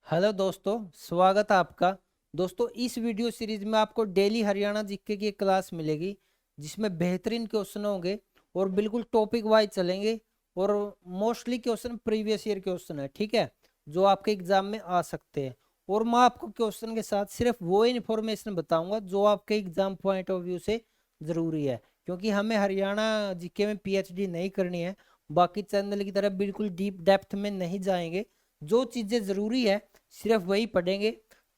Hello दोस्तों, स्वागत है आपका। दोस्तों, इस वीडियो सीरीज में आपको डेली हरियाणा जीके की एक क्लास मिलेगी जिसमें बेहतरीन क्वेश्चन होंगे और बिल्कुल टॉपिक वाइज चलेंगे। और mostly question previous year question है, ठीक है, जो आपके एग्जाम में आ सकते हैं। और मैं आपको क्वेश्चन के साथ सिर्फ वो इन्फॉर्मेशन बताऊंगा जो आपके एग्जाम पॉइंट ऑफ व्यू से जरूरी है, क्योंकि हमें हरियाणा जीके में पीएचडी नहीं करनी है। बाकी चैनल की तरह बिल्कुल डीप डेप्थ में नहीं जाएंगे। जो चीजें जरूरी है सिर्फ वही पढ़ेंगे।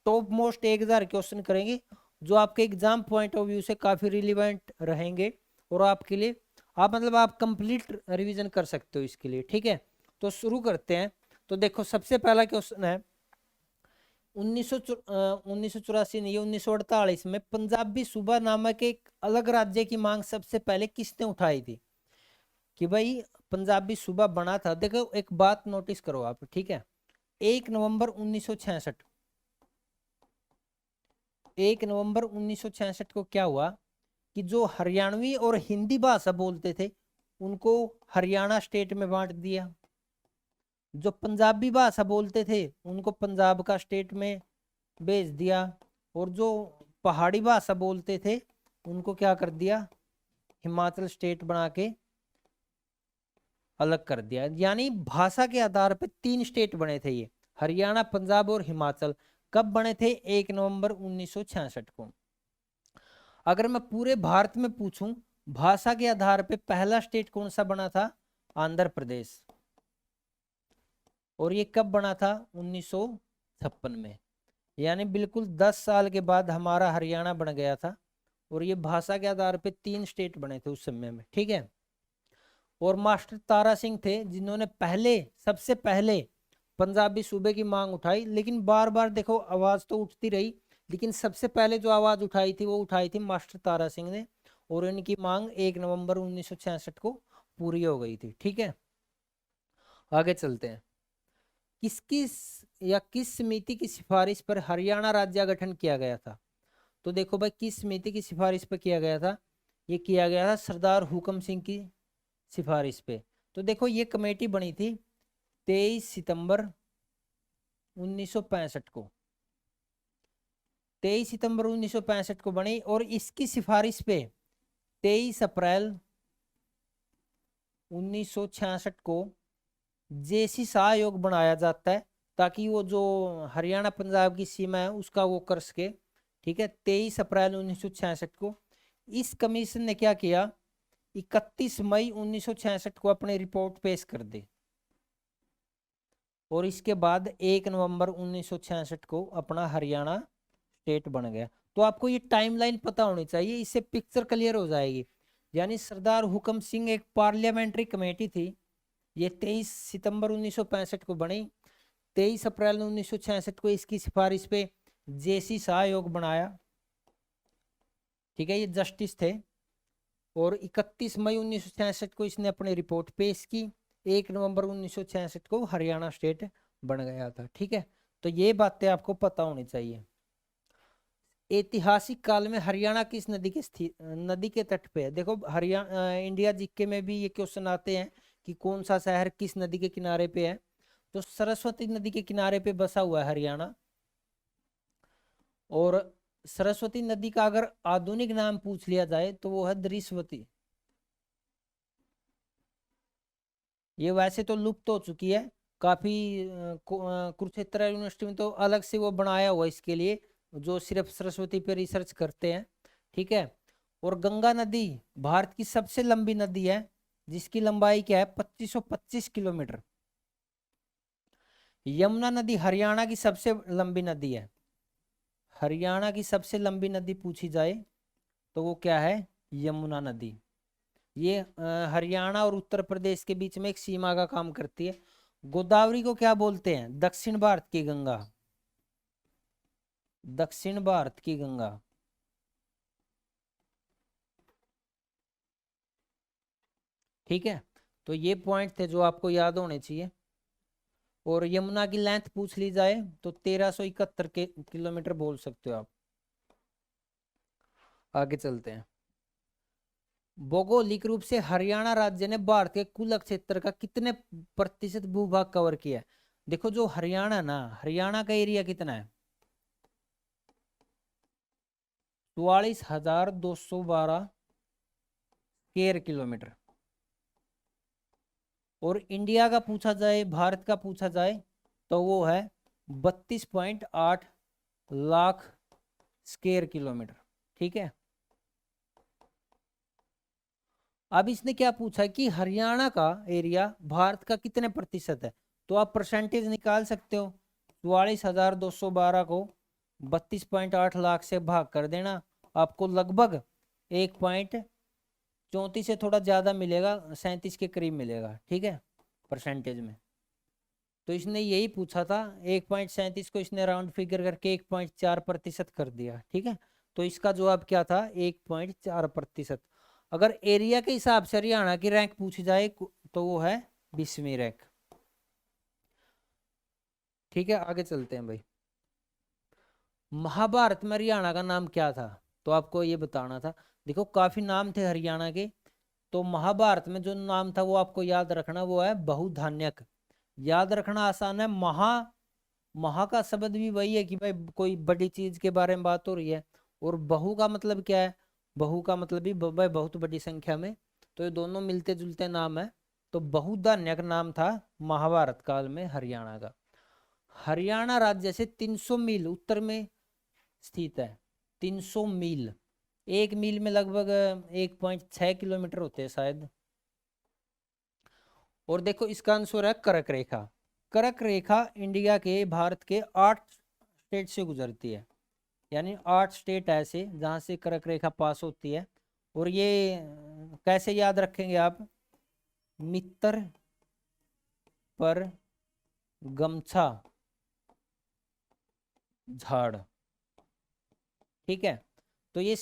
टॉप मोस्ट 1000 क्वेश्चन करेंगे जो आपके एग्जाम पॉइंट ऑफ व्यू से काफी रिलीवेंट रहेंगे। और आपके लिए आप कंप्लीट रिवीजन कर सकते हो इसके लिए, ठीक है। तो शुरू करते हैं। तो देखो, सबसे पहला क्वेश्चन है 1984 नहीं, 1948 में पंजाबी सूबा नामक एक अलग राज्य की मांग सबसे पहले किसने उठाई थी? कि भाई पंजाबी सूबा बना था। देखो, एक बात नोटिस करो आप, ठीक है। 1 नवंबर 1966, 1 नवंबर 1966 को क्या हुआ कि जो हरियाणवी और हिंदी भाषा बोलते थे उनको हरियाणा स्टेट में बांट दिया। जो पंजाबी भाषा बोलते थे उनको पंजाब का स्टेट में भेज दिया। और जो पहाड़ी भाषा बोलते थे उनको क्या कर दिया, हिमाचल स्टेट बना के अलग कर दिया। यानी भाषा के आधार पर 3 स्टेट बने थे ये, हरियाणा, पंजाब और हिमाचल। कब बने थे? 1 नवंबर 1966 को। अगर मैं पूरे भारत में पूछूं भाषा के आधार पे पहला स्टेट कौन सा बना था? आंध्र प्रदेश। और ये कब बना था? 1956 में। यानी बिल्कुल 10 साल के बाद हमारा हरियाणा बन गया था। और ये भाषा के आधार पे 3 स्टेट बने थे उस समय में, ठीक है। और मास्टर तारा सिंह थे जिन्होंने सबसे पहले पंजाबी सूबे की मांग उठाई। लेकिन बार बार देखो आवाज तो उठती रही, लेकिन सबसे पहले जो आवाज उठाई थी वो उठाई थी मास्टर तारा सिंह ने। और इनकी मांग 1 नवंबर 1966 को पूरी हो गई थी, ठीक है। आगे चलते हैं। किस समिति की सिफारिश पर हरियाणा राज्य गठन किया गया था? तो देखो भाई, किस समिति की सिफारिश पर किया गया था? ये किया गया था सरदार हुकम सिंह की सिफारिश पे। तो देखो, ये कमेटी बनी थी 23 सितंबर 1965 को। 23 सितंबर 1965 को बनी और इसकी सिफारिश पे 23 अप्रैल 1966 को जेसी शाह आयोग बनाया जाता है, ताकि वो जो हरियाणा पंजाब की सीमा है उसका वो कर सके, ठीक है। 23 अप्रैल 1966 को इस कमीशन ने क्या किया, 31 मई 1966 को अपनी रिपोर्ट पेश कर दी। और इसके बाद 1 नवंबर 1966 को अपना हरियाणा स्टेट बन गया। तो आपको ये टाइमलाइन पता होनी चाहिए, इससे पिक्चर क्लियर हो जाएगी। यानी सरदार हुकम सिंह एक पार्लियामेंट्री कमेटी थी। ये 23 सितंबर 1965 को बनी। 23 अप्रैल 1966 को इसकी सिफारिश पे जेसी शाह आयोग बनाया, ठीक है, ये जस्टिस थे। और 31 मई 1966 को इसने अपनी रिपोर्ट पेश की। 1 नवंबर 1966 को हरियाणा स्टेट बन गया था, ठीक है। तो ये बातें आपको पता होनी चाहिए। ऐतिहासिक काल में हरियाणा किस नदी के तट पे है? देखो, हरियाणा इंडिया जीके में भी ये क्वेश्चन आते हैं कि कौन सा शहर किस नदी के किनारे पे है। तो सरस्वती नदी के किनारे पे बसा हुआ है हरियाणा। और सरस्वती नदी का अगर आधुनिक नाम पूछ लिया जाए तो वो है दृश्यवती। ये वैसे तो लुप्त हो चुकी है काफी। कुरुक्षेत्र यूनिवर्सिटी में तो अलग से वो बनाया हुआ है इसके लिए, जो सिर्फ सरस्वती पे रिसर्च करते हैं, ठीक है। और गंगा नदी भारत की सबसे लंबी नदी है, जिसकी लंबाई क्या है? 2525 किलोमीटर। यमुना नदी हरियाणा की सबसे लंबी नदी है। हरियाणा की सबसे लंबी नदी पूछी जाए तो वो क्या है? यमुना नदी। ये हरियाणा और उत्तर प्रदेश के बीच में एक सीमा का काम करती है। गोदावरी को क्या बोलते हैं? दक्षिण भारत की गंगा। दक्षिण भारत की गंगा, ठीक है। तो ये पॉइंट थे जो आपको याद होने चाहिए। और यमुना की लेंथ पूछ ली जाए तो 1371 के किलोमीटर बोल सकते हो आप। आगे चलते हैं। भौगोलिक रूप से हरियाणा राज्य ने भारत के कुल क्षेत्र का कितने प्रतिशत भूभाग कवर किया है? देखो जो हरियाणा ना, हरियाणा का एरिया कितना है, 44,212 स्क्वायर किलोमीटर। और इंडिया का पूछा जाए, भारत का पूछा जाए, तो वो है 32.8 लाख स्क्वायर किलोमीटर। ठीक है। अब इसने क्या पूछा कि हरियाणा का एरिया भारत का कितने प्रतिशत है, तो आप परसेंटेज निकाल सकते हो। 44,212 को 32.8 लाख से भाग कर देना, आपको लगभग 1.34 से थोड़ा ज्यादा मिलेगा, 37 के करीब मिलेगा। ठीक है, परसेंटेज में। तो इसने यही पूछा था, 1.37 को इसने राउंड फिगर करके 1.4% कर दिया। ठीक है, तो इसका जवाब क्या था, 1.4%। अगर एरिया के हिसाब से हरियाणा की रैंक पूछी जाए तो वो है 20वीं रैंक। ठीक है, आगे चलते हैं भाई। महाभारत में हरियाणा का नाम क्या था, तो आपको ये बताना था। देखो काफी नाम थे हरियाणा के, तो महाभारत में जो नाम था वो आपको याद रखना, वो है बहुधान्यक। याद रखना आसान है। महा का शब्द भी वही है कि भाई कोई बड़ी चीज के बारे में बात हो रही है। और बहु का मतलब क्या है, बहु का मतलब भी भाई बहुत बड़ी संख्या में। तो ये दोनों मिलते जुलते नाम है। तो बहुधान्यक नाम था महाभारत काल में हरियाणा का। हरियाणा राज्य से 300 मील उत्तर में स्थित है। 300 मील, एक मील में लगभग 1.6 किलोमीटर होते हैं शायद। और देखो इसका आंसर है कर्क रेखा। कर्क रेखा इंडिया के, भारत के 8 स्टेट से गुजरती है। यानी 8 स्टेट ऐसे जहां से कर्क रेखा पास होती है। और ये कैसे याद रखेंगे आप, मित्र पर गमछा झाड़। ठीक है, तो ये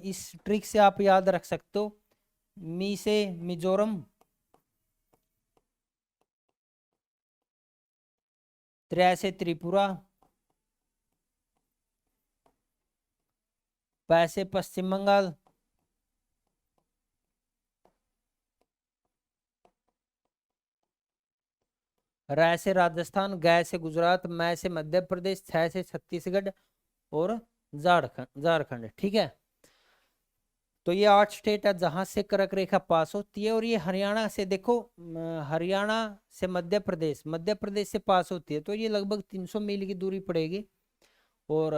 इस ट्रिक से आप याद रख सकते हो। मी से मिजोरम, त्रै से त्रिपुरा, पै से पश्चिम बंगाल, रै से राजस्थान, गै से गुजरात, मै से मध्य प्रदेश, छ से छत्तीसगढ़ और झारखंड झारखंड। ठीक है, तो ये 8 स्टेट है जहां से कर्क रेखा पास होती है। और ये हरियाणा से देखो, हरियाणा से मध्य प्रदेश, मध्य प्रदेश से पास होती है, तो ये लगभग 300 मील की दूरी पड़ेगी। और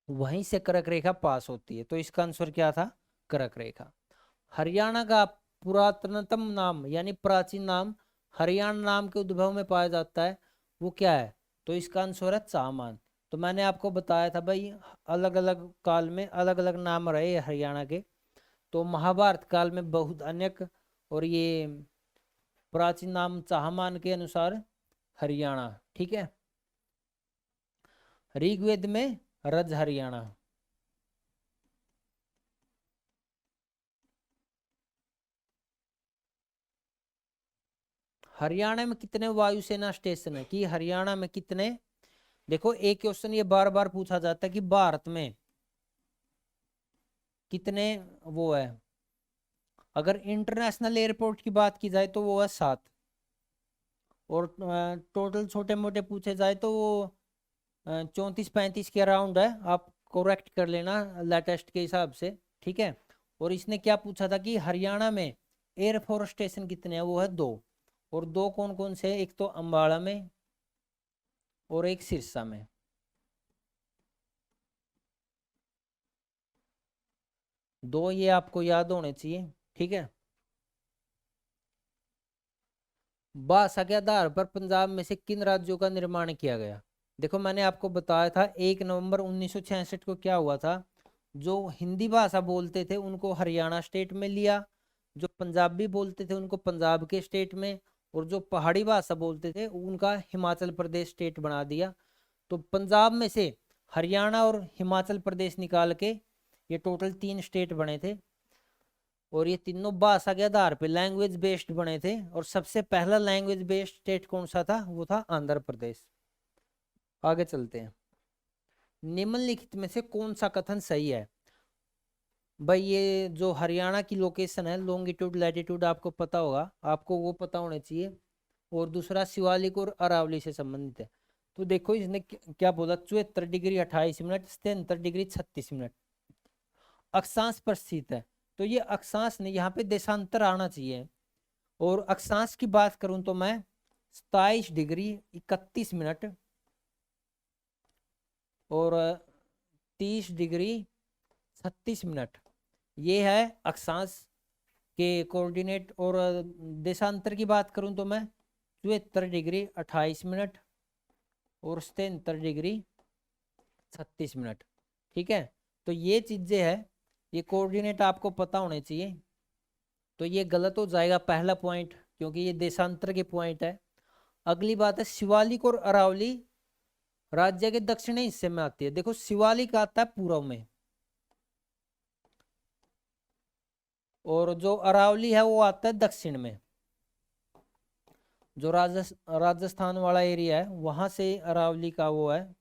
वहीं से कर्क रेखा पास होती है। तो इसका आंसर क्या था, कर्क रेखा। हरियाणा का पुरातनतम नाम यानी प्राचीन नाम, हरियाणा नाम के उद्भव में पाया जाता है, वो क्या है, तो इसका आंसर है चामान। तो मैंने आपको बताया था भाई, अलग अलग काल में अलग अलग नाम रहे हरियाणा के। तो महाभारत काल में बहुत अनेक, और ये प्राचीन नाम चाहमान के अनुसार हरियाणा। ठीक है, ऋग्वेद में रज हरियाणा। हरियाणा में कितने वायुसेना स्टेशन है, कि हरियाणा में कितने। देखो एक क्वेश्चन ये बार बार पूछा जाता है कि भारत में कितने वो है। अगर इंटरनेशनल एयरपोर्ट की बात की जाए तो वो है 7। और टोटल छोटे मोटे पूछे जाए तो वो 34-35 के अराउंड है। आप करेक्ट कर लेना लेटेस्ट के हिसाब से। ठीक है, और इसने क्या पूछा था कि हरियाणा में एयरफोर्स स्टेशन कितने हैं, वो है 2। और 2 कौन कौन से हैं, एक तो अंबाला में और एक सिरसा में। दो ये आपको याद होने चाहिए। ठीक है, भाषा के आधार पर पंजाब में से किन राज्यों का निर्माण किया गया। देखो मैंने आपको बताया था 1 नवंबर 1966 को क्या हुआ था, जो हिंदी भाषा बोलते थे उनको हरियाणा स्टेट में लिया, जो पंजाबी बोलते थे उनको पंजाब के स्टेट में, और जो पहाड़ी भाषा बोलते थे उनका हिमाचल प्रदेश स्टेट बना दिया। तो पंजाब में से हरियाणा और हिमाचल प्रदेश निकाल के ये टोटल 3 स्टेट बने थे। और ये तीनों भाषा के आधार पे लैंग्वेज बेस्ड बने थे। और सबसे पहला लैंग्वेज बेस्ड स्टेट कौन सा था, वो था आंध्र प्रदेश। आगे चलते हैं। निम्नलिखित में से कौन सा कथन सही है। भाई ये जो हरियाणा की लोकेशन है, लॉन्गिट्यूड लैटिट्यूड आपको पता होगा, आपको वो पता होने चाहिए। और दूसरा शिवालिक और अरावली से संबंधित है। तो देखो इसने क्या बोला, 74 डिग्री 28 मिनट, 73 डिग्री 36 मिनट अक्षांश पर स्थित है। तो ये अक्षांश ने यहाँ पे देशांतर आना चाहिए। और अक्षांश की बात करूं तो मैं 27 डिग्री 31 मिनट और 30 डिग्री 36 मिनट, ये है अक्षांश के कोऑर्डिनेट। और देशांतर की बात करूं तो मैं 74 डिग्री 28 मिनट और 77 डिग्री 36 मिनट। ठीक है, तो ये चीजें हैं, ये कोऑर्डिनेट आपको पता होने चाहिए। तो ये गलत हो जाएगा पहला पॉइंट, क्योंकि ये देशांतर के पॉइंट है। अगली बात है शिवालिक और अरावली राज्य के दक्षिणी हिस्से में आती है। देखो शिवालिक आता है पूर्व में और जो अरावली है वो आता है दक्षिण में। जो राजस्थान वाला एरिया है वहां से अरावली का वो है,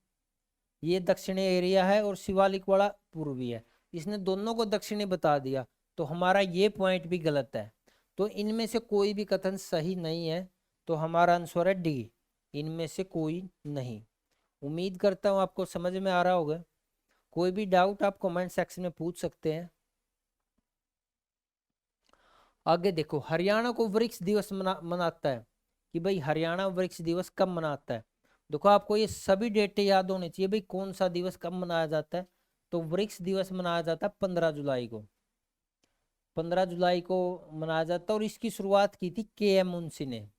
ये दक्षिणी एरिया है, और शिवालिक वाला पूर्वी है। इसने दोनों को दक्षिणी बता दिया, तो हमारा ये पॉइंट भी गलत है। तो इनमें से कोई भी कथन सही नहीं है, तो हमारा आंसर है डी, इनमें से कोई नहीं। उम्मीद करता हूँ आपको समझ में आ रहा होगा। कोई भी डाउट आप कमेंट सेक्शन में पूछ सकते हैं। आगे देखो, हरियाणा को वृक्ष दिवस मनाता है कि भाई हरियाणा वृक्ष दिवस कब मनाता है। देखो आपको ये सभी डेटें याद होनी चाहिए भाई, कौन सा दिवस कब मनाया जाता है। तो वृक्ष दिवस मनाया जाता है 15 जुलाई को, 15 जुलाई को मनाया जाता है। और इसकी शुरुआत की थी के.एम. मुंशी ने।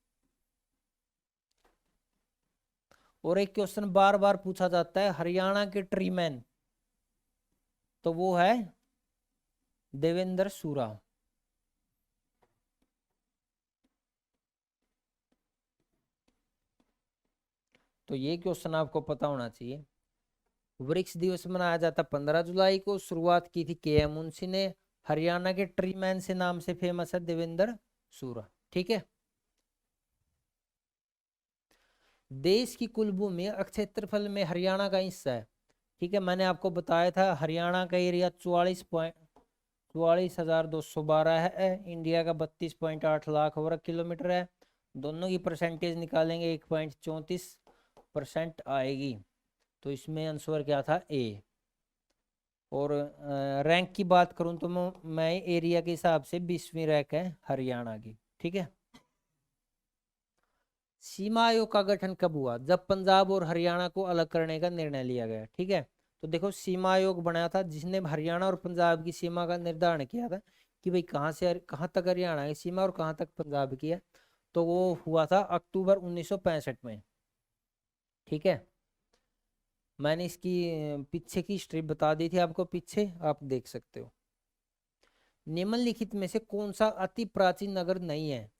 और एक क्वेश्चन बार बार पूछा जाता है, हरियाणा के ट्री मैन, तो वो है देवेंद्र सूरा। तो ये क्वेश्चन आपको पता होना चाहिए। वृक्ष दिवस मनाया जाता 15 जुलाई को, शुरुआत की थी के.एम. मुंशी ने। हरियाणा के ट्री मैन से नाम से फेमस है देवेंद्र सूरा। ठीक है, देश की कुल भूमि क्षेत्रफल में हरियाणा का हिस्सा है। ठीक है, मैंने आपको बताया था हरियाणा का एरिया 44,212 है, इंडिया का 32.8 लाख वर्ग किलोमीटर है। दोनों की परसेंटेज निकालेंगे 1.34% आएगी। तो इसमें आंसर क्या था, ए। और रैंक की बात करूं तो मैं एरिया के हिसाब से 20वीं रैंक है हरियाणा की। ठीक है, सीमा आयोग का गठन कब हुआ, जब पंजाब और हरियाणा को अलग करने का निर्णय लिया गया। ठीक है, तो देखो सीमा आयोग बनाया था जिसने हरियाणा और पंजाब की सीमा का निर्धारण किया था कि भाई कहाँ से कहाँ तक हरियाणा की सीमा और कहाँ तक पंजाब की है। तो वो हुआ था अक्टूबर 1965 में। ठीक है, मैंने इसकी पीछे की हिस्ट्री बता दी थी आपको, पीछे आप देख सकते हो। निम्नलिखित में से कौन सा अति प्राचीन नगर नहीं है,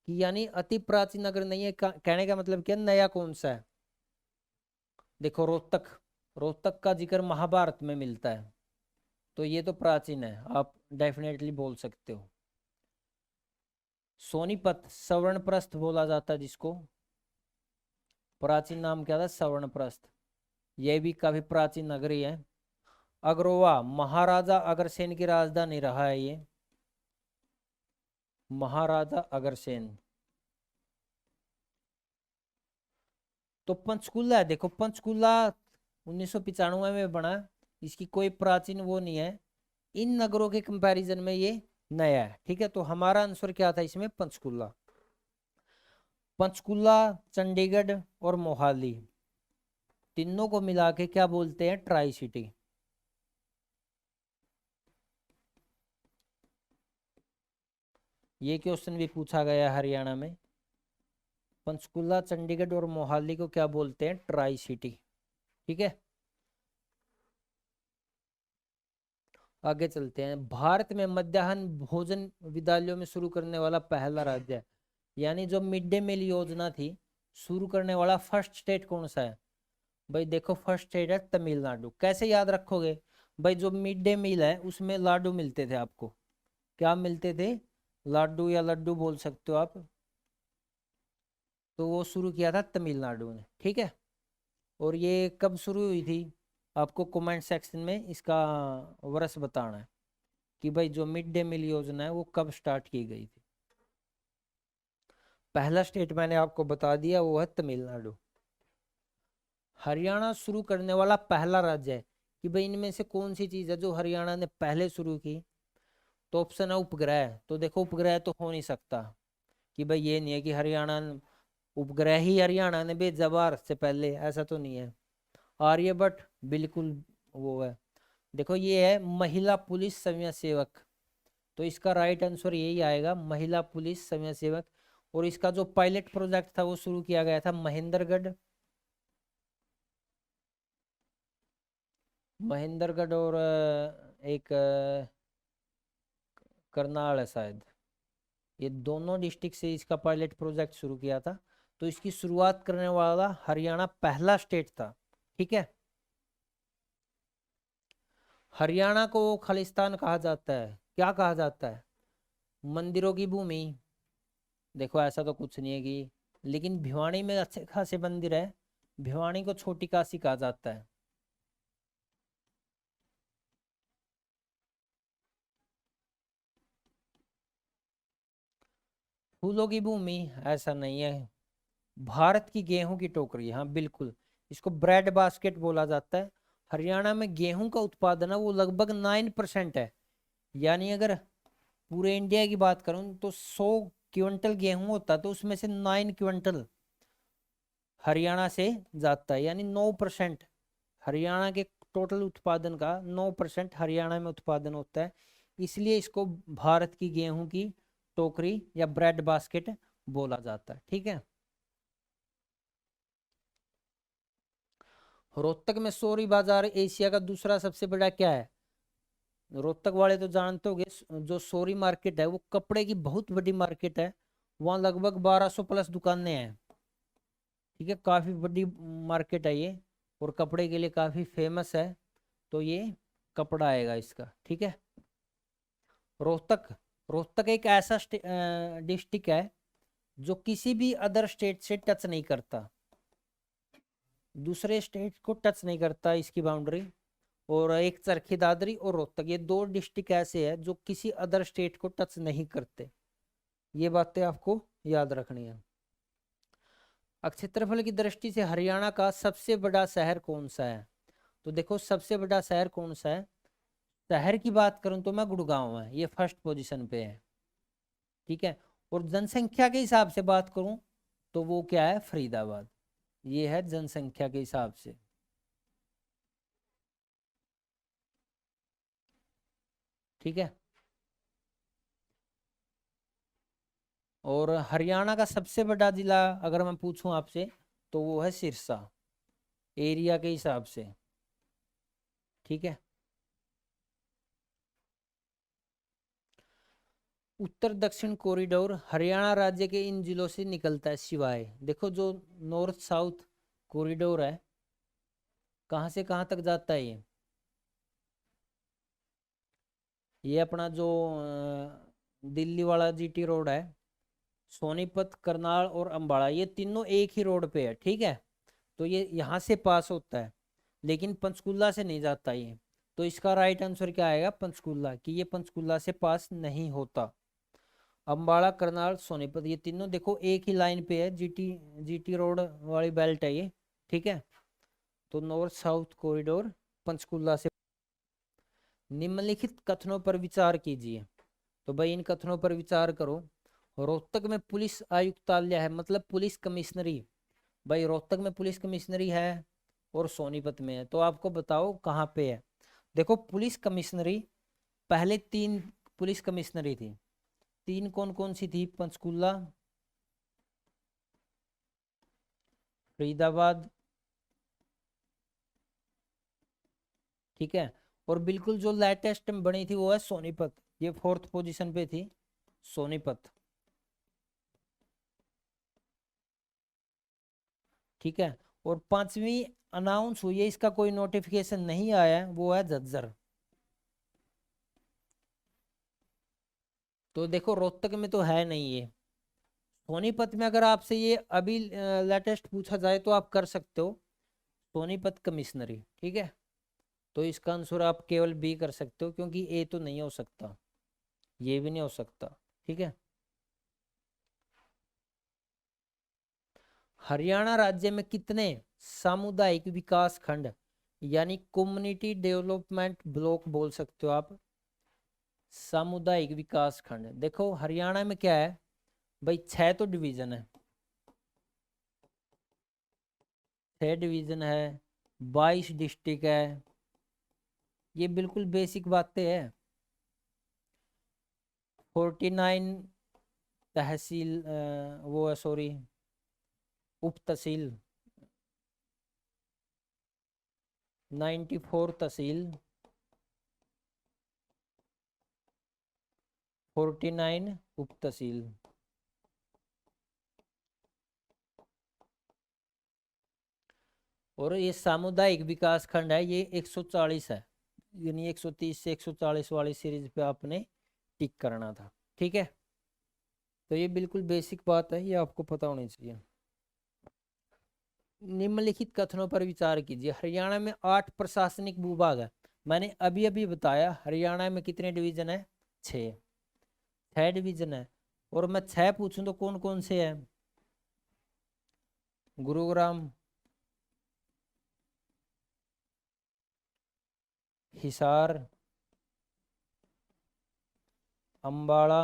कि यानी अति प्राचीन नगर नहीं है कहने का मतलब क्या, नया कौन सा है। देखो रोहतक, रोहतक का जिक्र महाभारत में मिलता है, तो ये तो प्राचीन है, आप डेफिनेटली बोल सकते हो। सोनीपत सवर्णप्रस्थ बोला जाता है जिसको, प्राचीन नाम क्या था, सवर्णप्रस्थ। ये भी काफी प्राचीन नगरी है। अग्रोवा महाराजा अग्रसेन की राजधानी रहा है ये, महाराजा अग्रसेन। तो पंचकुला है, देखो पंचकुला 1995 में बना, इसकी कोई प्राचीन वो नहीं है। इन नगरों के कंपैरिजन में ये नया है। ठीक है, तो हमारा आंसर क्या था इसमें, पंचकुला। पंचकुला, चंडीगढ़ और मोहाली, तीनों को मिला के क्या बोलते हैं, ट्राई सिटी। ये क्वेश्चन भी पूछा गया हरियाणा में, पंचकुला, चंडीगढ़ और मोहाली को क्या बोलते हैं, ट्राई सिटी। ठीक है, आगे चलते हैं। भारत में मध्याह्न भोजन विद्यालयों में शुरू करने वाला पहला राज्य है, यानी जो मिड डे मील योजना थी शुरू करने वाला फर्स्ट स्टेट कौन सा है। भाई देखो फर्स्ट स्टेट है तमिलनाडु। कैसे याद रखोगे, भाई जो मिड डे मील है उसमें लाडू मिलते थे आपको, क्या मिलते थे, लाडू या लड्डू बोल सकते हो आप। तो वो शुरू किया था तमिलनाडु ने। ठीक है, और ये कब शुरू हुई थी, आपको कमेंट सेक्शन में इसका वर्ष बताना है कि भाई जो मिड डे मील योजना है वो कब स्टार्ट की गई थी। पहला स्टेट मैंने आपको बता दिया, वो है तमिलनाडु। हरियाणा शुरू करने वाला पहला राज्य है कि भाई इनमें से कौन सी चीज है जो हरियाणा ने पहले शुरू की। तो ऑप्शन है उपग्रह। तो देखो उपग्रह तो हो नहीं सकता, कि भाई ये नहीं है कि हरियाणा उपग्रह ही हरियाणा ने भेजा बाहर से पहले, ऐसा तो नहीं है। आर्यभट्ट बिल्कुल वो है। देखो ये है महिला पुलिस स्वयं सेवक, तो इसका राइट आंसर यही आएगा, महिला पुलिस स्वयं सेवक। और इसका जो पायलट प्रोजेक्ट था वो शुरू किया गया था महेंद्रगढ़, महेंद्रगढ़ और एक करनाल है शायद, ये दोनों डिस्ट्रिक्ट से इसका पायलट प्रोजेक्ट शुरू किया था। तो इसकी शुरुआत करने वाला हरियाणा पहला स्टेट था। ठीक है। हरियाणा को खालिस्तान कहा जाता है, क्या कहा जाता है? मंदिरों की भूमि। देखो ऐसा तो कुछ नहीं है कि, लेकिन भिवानी में अच्छे खासे मंदिर है, भिवानी को छोटी काशी कहा जाता है। फूलों की भूमि ऐसा नहीं है। भारत की गेहूं की टोकरी, हाँ बिल्कुल, इसको ब्रेड बास्केट बोला जाता है। हरियाणा में गेहूं का उत्पादन है वो लगभग 9% है। यानी अगर पूरे इंडिया की बात करूं तो 100 क्विंटल गेहूं होता तो उसमें से 9 क्विंटल हरियाणा से जाता है, यानी 9%। हरियाणा के टोटल उत्पादन का 9% हरियाणा में उत्पादन होता है। इसलिए इसको भारत की गेहूं की टोकरी या ब्रेड बास्केट बोला जाता है। ठीक है। रोहतक में सोरी बाजार एशिया का दूसरा सबसे बड़ा क्या है? रोहतक वाले तो जानते होंगे, जो सोरी मार्केट है वो कपड़े की बहुत बड़ी मार्केट है। वहाँ लगभग 1200 प्लस दुकानें हैं। ठीक है, काफी बड़ी मार्केट है ये, और कपड़े के लिए काफी फेमस है। तो ये कपड़ा आएगा इसका। ठीक है। रोहतक, रोहतक एक ऐसा डिस्ट्रिक्ट है जो किसी भी अदर स्टेट से टच नहीं करता, दूसरे स्टेट को टच नहीं करता इसकी बाउंड्री। और एक चरखी दादरी और रोहतक, ये दो डिस्ट्रिक्ट ऐसे हैं जो किसी अदर स्टेट को टच नहीं करते। ये बातें आपको याद रखनी है। क्षेत्रफल की दृष्टि से हरियाणा का सबसे बड़ा शहर कौन सा है? तो देखो सबसे बड़ा शहर कौन सा है, शहर की बात करूं तो मैं गुड़गांव है, ये फर्स्ट पोजीशन पे है। ठीक है। और जनसंख्या के हिसाब से बात करूं तो वो क्या है, फरीदाबाद। ये है जनसंख्या के हिसाब से। ठीक है। और हरियाणा का सबसे बड़ा जिला अगर मैं पूछूं आपसे तो वो है सिरसा, एरिया के हिसाब से। ठीक है। उत्तर दक्षिण कॉरिडोर हरियाणा राज्य के इन जिलों से निकलता है सिवाय, देखो जो नॉर्थ साउथ कॉरिडोर है, कहाँ से कहाँ तक जाता है ये अपना जो दिल्ली वाला जीटी रोड है, सोनीपत करनाल और अंबाला, ये तीनों एक ही रोड पे है। ठीक है। तो ये यहाँ से पास होता है, लेकिन पंचकुला से नहीं जाता ये। तो इसका राइट आंसर क्या आएगा, पंचकुला, कि ये पंचकुला से पास नहीं होता। अंबाला करनाल सोनीपत ये तीनों देखो एक ही लाइन पे है, जीटी जीटी रोड वाली बेल्ट है ये। ठीक है। तो नॉर्थ साउथ कॉरिडोर पंचकुला से। निम्नलिखित कथनों पर विचार कीजिए। तो भाई इन कथनों पर विचार करो। रोहतक में पुलिस आयुक्तालय है, मतलब पुलिस कमिश्नरी। भाई रोहतक में पुलिस कमिश्नरी है और सोनीपत में है, तो आपको बताओ कहाँ पे है। देखो पुलिस कमिश्नरी, पहले 3 पुलिस कमिश्नरी थी। 3 कौन कौन सी थी, पंचकुला, फरीदाबाद। ठीक है। और बिल्कुल जो लेटेस्ट में बनी थी वो है सोनीपत, ये 4th पोजीशन पे थी, सोनीपत। ठीक है। और 5वीं अनाउंस हुई है, इसका कोई नोटिफिकेशन नहीं आया है, वो है झज्जर। तो देखो रोहतक में तो है नहीं ये। सोनीपत में अगर आपसे ये अभी लेटेस्ट पूछा जाए तो आप कर सकते हो, सोनीपत कमिश्नरी। ठीक है। तो इसका आंसर आप केवल बी कर सकते हो, क्योंकि ए तो नहीं हो सकता, ये भी नहीं हो सकता। ठीक है। हरियाणा राज्य में कितने सामुदायिक विकास खंड यानी कम्युनिटी डेवलपमेंट ब्लॉक बोल सकते हो आप, सामुदायिक विकास खंड। देखो हरियाणा में क्या है भाई, 6 तो डिवीजन है, 6 डिवीजन है, 22 डिस्ट्रिक्ट है, ये बिल्कुल बेसिक बातें हैं। 49 तहसील वो है सॉरी उप तहसील, 94 तहसील, 49 उप तहसील। और ये सामुदायिक विकास खंड है, ये 140 है, यानी 130 से 140 वाली सीरीज पे आपने टिक करना था। ठीक है, तो ये बिल्कुल बेसिक बात है, ये आपको पता होनी चाहिए। निम्नलिखित कथनों पर विचार कीजिए। हरियाणा में 8 प्रशासनिक भूभाग है। मैंने अभी अभी बताया हरियाणा में कितने डिवीजन है, 6 डिवीजन है। और मैं 6 पूछूं तो कौन कौन से हैं, गुरुग्राम, हिसार, अंबाला,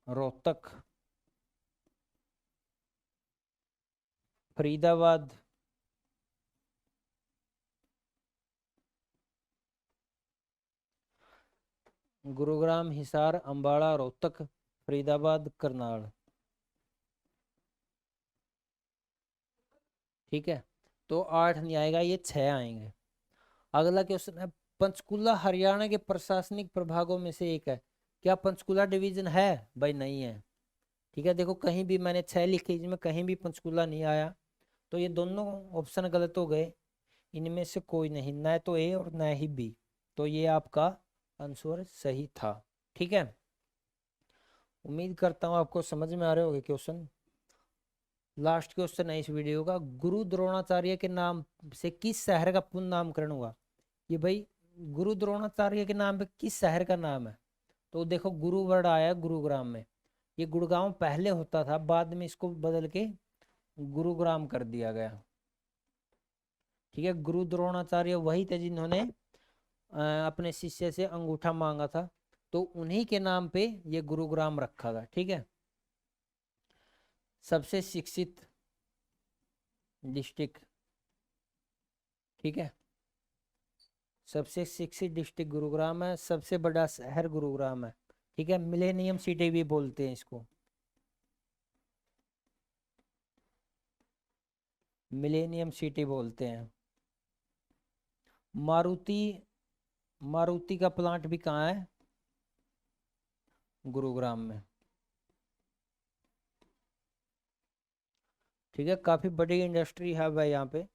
रोहतक, फरीदाबाद, गुरुग्राम, हिसार, अंबाला, रोहतक, फरीदाबाद, करनाल। ठीक है, तो 8 नहीं आएगा, ये 6 आएंगे। अगला क्वेश्चन है, पंचकुला हरियाणा के प्रशासनिक प्रभागों में से एक है। क्या पंचकुला डिवीजन है, भाई नहीं है। ठीक है, देखो कहीं भी मैंने 6 लिखे, इसमें कहीं भी पंचकुला नहीं आया, तो ये दोनों ऑप्शन गलत हो गए, इनमें से कोई नहीं, न तो ए और न ही बी, तो ये आपका आंसर सही था। ठीक है, उम्मीद करता हूँ आपको समझ में आ रहे होंगे क्वेश्चन। लास्ट क्वेश्चन है इस वीडियो का, गुरु द्रोणाचार्य के नाम से किस शहर का पुनः नामकरण हुआ। ये भाई गुरु द्रोणाचार्य के नाम पे किस शहर का नाम है, तो देखो गुरु वर्ड आया गुरुग्राम में। ये गुड़गांव पहले होता था, बाद में इसको बदल के गुरुग्राम कर दिया गया। ठीक है, गुरु द्रोणाचार्य वही थे जिन्होंने अपने शिष्य से अंगूठा मांगा था, तो उन्हीं के नाम पे ये गुरुग्राम रखा था। ठीक है, सबसे शिक्षित डिस्ट्रिक्ट, ठीक है, सबसे शिक्षित डिस्ट्रिक्ट गुरुग्राम है, सबसे बड़ा शहर गुरुग्राम है। ठीक है, मिलेनियम सिटी भी बोलते हैं इसको, मिलेनियम सिटी बोलते हैं। मारुति, मारुति का प्लांट भी कहाँ है, गुरुग्राम में। ठीक है, काफी बड़ी इंडस्ट्री है भाई यहाँ पे।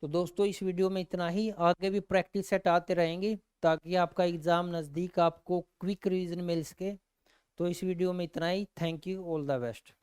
तो दोस्तों इस वीडियो में इतना ही, आगे भी प्रैक्टिस सेट आते रहेंगे ताकि आपका एग्जाम नज़दीक आपको क्विक रिवीजन मिल सके। तो इस वीडियो में इतना ही, thank you, all the best.